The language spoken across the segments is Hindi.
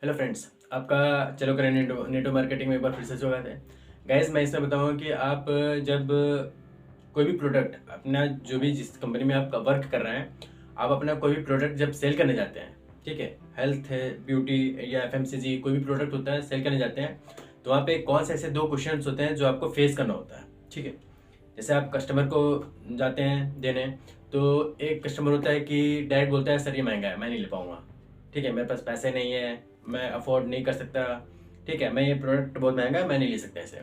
हेलो फ्रेंड्स, आपका चलो करें नेटो मार्केटिंग में एक बार फिर से स्वागत है। गाइस, मैं इसमें बताऊंगा कि आप जब कोई भी प्रोडक्ट अपना जो भी जिस कंपनी में आप वर्क कर रहे हैं, आप अपना कोई भी प्रोडक्ट जब सेल करने जाते हैं, ठीक है, हेल्थ है, ब्यूटी या एफएमसीजी कोई भी प्रोडक्ट होता है, सेल करने जाते हैं, तो वहाँ पे कौन से ऐसे दो क्वेश्चन होते हैं जो आपको फेस करना होता है। ठीक है, जैसे आप कस्टमर को जाते हैं देने, तो एक कस्टमर होता है कि डायरेक्ट बोलता है सर ये महंगा है, मैं नहीं ले पाऊँगा। ठीक है, मेरे पास पैसे नहीं है, मैं अफोर्ड नहीं कर सकता। ठीक है, मैं ये प्रोडक्ट बहुत महंगा है, मैं नहीं ले सकता इसे।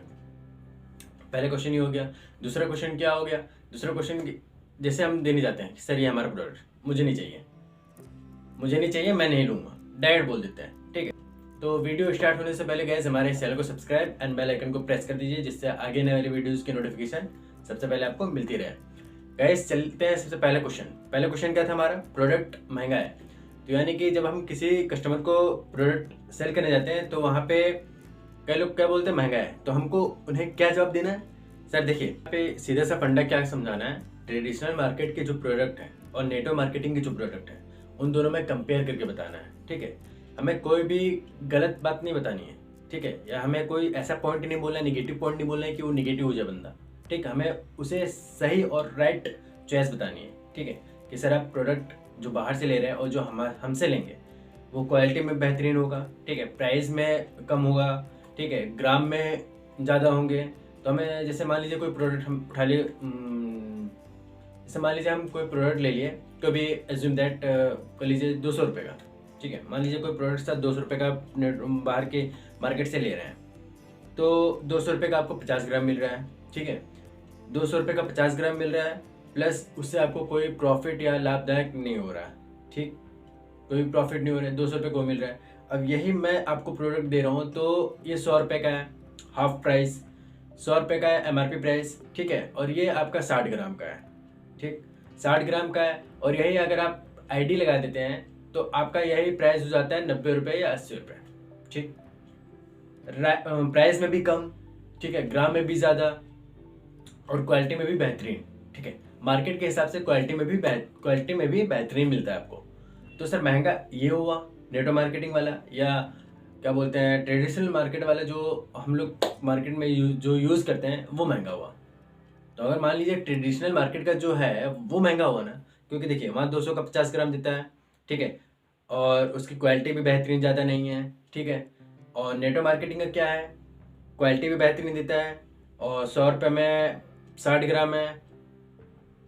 पहले क्वेश्चन ये हो गया। दूसरा क्वेश्चन क्या हो गया? दूसरा क्वेश्चन जैसे हम देने जाते हैं कि सर ये हमारा प्रोडक्ट मुझे नहीं चाहिए, मुझे नहीं चाहिए, मैं नहीं लूँगा, डायरेक्ट बोल देते हैं। ठीक है, तो वीडियो स्टार्ट होने से पहले गाइस हमारे चैनल को सब्सक्राइब एंड बेल आइकन को प्रेस कर दीजिए, जिससे आगे आने वाली वीडियोज़ की नोटिफिकेशन सबसे पहले आपको मिलती रहे। गाइस चलते हैं सबसे पहले क्वेश्चन। पहला क्वेश्चन क्या था हमारा? प्रोडक्ट महंगा है। तो यानी कि जब हम किसी कस्टमर को प्रोडक्ट सेल करने जाते हैं तो वहाँ पे कई लोग क्या बोलते हैं महंगा है, तो हमको उन्हें क्या जवाब देना है? सर देखिए, यहाँ पे सीधा सा फंडा क्या समझाना है, ट्रेडिशनल मार्केट के जो प्रोडक्ट हैं और नेटो मार्केटिंग के जो प्रोडक्ट हैं, उन दोनों में कंपेयर करके बताना है। ठीक है, हमें कोई भी गलत बात नहीं बतानी है। ठीक है, या हमें कोई ऐसा पॉइंट नहीं बोलना है, निगेटिव पॉइंट नहीं बोलना है कि वो निगेटिव हो जाए बंदा। ठीक है, हमें उसे सही और राइट चॉइस बतानी है। ठीक है, कि सर आप प्रोडक्ट जो बाहर से ले रहे हैं और जो हमसे लेंगे वो क्वालिटी में बेहतरीन होगा। ठीक है, प्राइस में कम होगा। ठीक है, ग्राम में ज़्यादा होंगे। तो हमें जैसे मान लीजिए कोई प्रोडक्ट हम उठा लिए, जैसे मान लीजिए हम कोई प्रोडक्ट ले लिए, तो भी एज्यूम दैट कर लीजिए 200 रुपये का। ठीक है, मान लीजिए कोई प्रोडक्ट था 200 रुपये का, बाहर के मार्केट से ले रहे हैं, तो 200 रुपये का आपको 50 ग्राम मिल रहा है। ठीक है, 200 रुपये का 50 ग्राम मिल रहा है, प्लस उससे आपको कोई प्रॉफिट या लाभदायक नहीं हो रहा है। ठीक, कोई प्रॉफिट नहीं हो रहा है, 200 रुपये को मिल रहा है। अब यही मैं आपको प्रोडक्ट दे रहा हूँ तो ये 100 रुपये का है, हाफ प्राइस, 100 रुपये का है एमआरपी प्राइस। ठीक है, और ये आपका 60 ग्राम का है। ठीक, 60 ग्राम का है, और यही अगर आप आईडी लगा देते हैं तो आपका यही प्राइस हो जाता है 90 रुपये या 80 रुपये। ठीक, प्राइस में भी कम, ठीक है, ग्राम में भी ज़्यादा, और क्वालिटी में भी बेहतरीन। ठीक है, मार्केट के हिसाब से क्वालिटी में भी बेहतरीन मिलता है आपको। तो सर महंगा ये हुआ नेटो मार्केटिंग वाला, या क्या बोलते हैं ट्रेडिशनल मार्केट वाला, जो हम लोग मार्केट में जो यूज़ करते हैं वो महंगा हुआ। तो अगर मान लीजिए ट्रेडिशनल मार्केट का जो है वो महंगा हुआ ना, क्योंकि देखिए वहाँ 200 का 50 ग्राम देता है। ठीक है, और उसकी क्वालिटी भी बेहतरीन ज़्यादा नहीं है। ठीक है, और नेटो मार्केटिंग का क्या है, क्वालिटी भी बेहतरीन देता है, और 100 रुपये में 60 ग्राम है।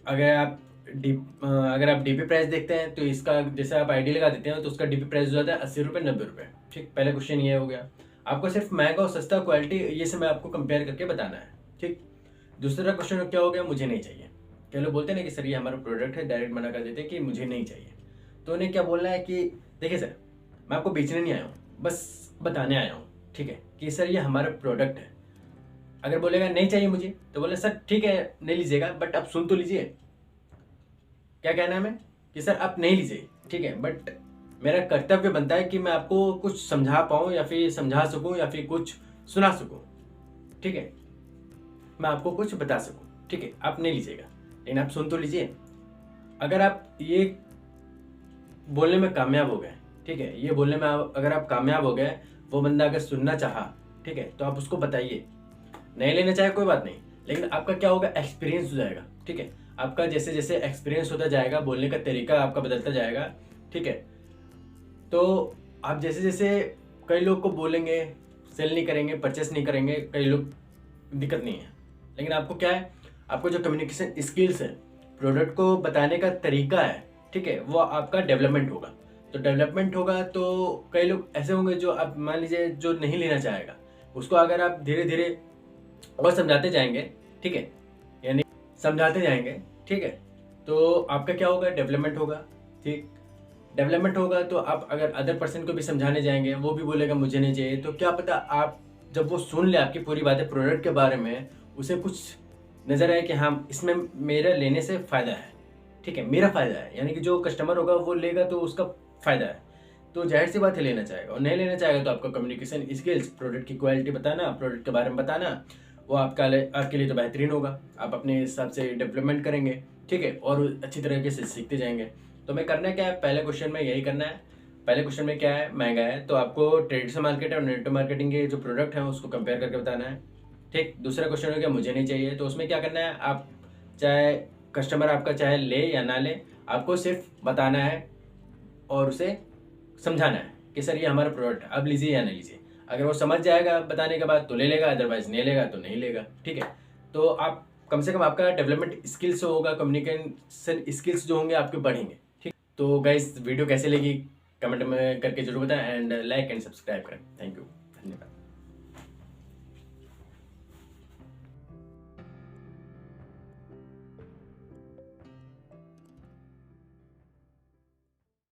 अगर आप डीपी प्राइस देखते हैं तो इसका जैसे आप आईडी लगा देते हैं तो उसका डीपी प्राइस हो जाता है 80 रुपये 90 रुपये। ठीक, पहले क्वेश्चन ये हो गया। आपको सिर्फ महंगा और सस्ता क्वालिटी ये सब मैं आपको कंपेयर करके बताना है। ठीक, दूसरा क्वेश्चन क्या हो गया? मुझे नहीं चाहिए। कई लोग बोलते हैं ना कि सर ये हमारा प्रोडक्ट है, डायरेक्ट मना कर देते हैं कि मुझे नहीं चाहिए। तो उन्हें क्या बोलना है कि देखिए सर, मैं आपको बेचने नहीं आया हूँ, बस बताने आया हूँ। ठीक है, कि सर ये हमारा प्रोडक्ट है। अगर बोलेगा नहीं चाहिए मुझे, तो बोले सर ठीक है नहीं लीजिएगा, बट आप सुन तो लीजिए। क्या कहना है हमें कि सर आप नहीं लीजिए, ठीक है, बट मेरा कर्तव्य बनता है कि मैं आपको कुछ समझा पाऊँ, या फिर समझा सकूँ, या फिर कुछ सुना सकूँ। ठीक है, मैं आपको कुछ बता सकूँ। ठीक है, आप नहीं लीजिएगा, लेकिन आप सुन तो लीजिए। अगर आप ये बोलने में कामयाब हो गए, ठीक है, ये बोलने में अगर आप कामयाब हो गए, वो बंदा अगर सुनना चाहा, ठीक है, तो आप उसको बताइए। नहीं लेना चाहे कोई बात नहीं, लेकिन आपका क्या होगा, एक्सपीरियंस हो जाएगा। ठीक है, आपका जैसे जैसे एक्सपीरियंस होता जाएगा, बोलने का तरीका आपका बदलता जाएगा। ठीक है, तो आप जैसे जैसे कई लोग को बोलेंगे, सेल नहीं करेंगे, परचेस नहीं करेंगे, कई लोग दिक्कत नहीं है, लेकिन आपको क्या है, आपको जो कम्युनिकेशन स्किल्स है, प्रोडक्ट को बताने का तरीका है, ठीक है, वो आपका डेवलपमेंट होगा। तो डेवलपमेंट होगा तो कई लोग ऐसे होंगे जो आप मान लीजिए जो नहीं लेना चाहेगा, उसको अगर आप धीरे धीरे और समझाते जाएंगे, ठीक है, यानी समझाते जाएंगे, ठीक है, तो आपका क्या होगा, डेवलपमेंट होगा। ठीक, डेवलपमेंट होगा तो आप अगर अदर पर्सन को भी समझाने जाएंगे, वो भी बोलेगा मुझे नहीं चाहिए, तो क्या पता आप जब वो सुन ले आपकी पूरी बातें प्रोडक्ट के बारे में, उसे कुछ नज़र आए कि हाँ इसमें मेरा लेने से फ़ायदा है। ठीक है, मेरा फ़ायदा है, यानी कि जो कस्टमर होगा वो लेगा तो उसका फ़ायदा है, तो जाहिर सी बात है लेना चाहेगा। और नहीं लेना चाहेगा तो आपका कम्युनिकेशन स्किल्स, प्रोडक्ट की क्वालिटी बताना, प्रोडक्ट के बारे में बताना, वो आपके लिए तो बेहतरीन होगा। आप अपने हिसाब से डेवलपमेंट करेंगे, ठीक है, और अच्छी तरीके से सीखते जाएंगे। तो मैं करना क्या है, पहले क्वेश्चन में यही करना है, पहले क्वेश्चन में क्या है, महंगा है, तो आपको ट्रेडिशनल मार्केट और नेटवर्क मार्केटिंग के जो प्रोडक्ट हैं उसको कंपेयर करके बताना है। ठीक, दूसरा क्वेश्चन हो गया मुझे नहीं चाहिए, तो उसमें क्या करना है, आप चाहे कस्टमर आपका चाहे ले या ना ले, आपको सिर्फ बताना है और उसे समझाना है कि सर ये हमारा प्रोडक्ट है, आप लीजिए या नहीं लीजिए। अगर वो समझ जाएगा बताने के बाद तो ले लेगा, अदरवाइज नहीं लेगा तो नहीं लेगा। ठीक है, तो आप कम से कम आपका डेवलपमेंट स्किल्स होगा, कम्युनिकेशन स्किल्स जो होंगे आपके बढ़ेंगे। ठीक, तो गाइस वीडियो कैसे लगी कमेंट में करके जरूर बताएं, एंड लाइक एंड सब्सक्राइब करें। Thank you.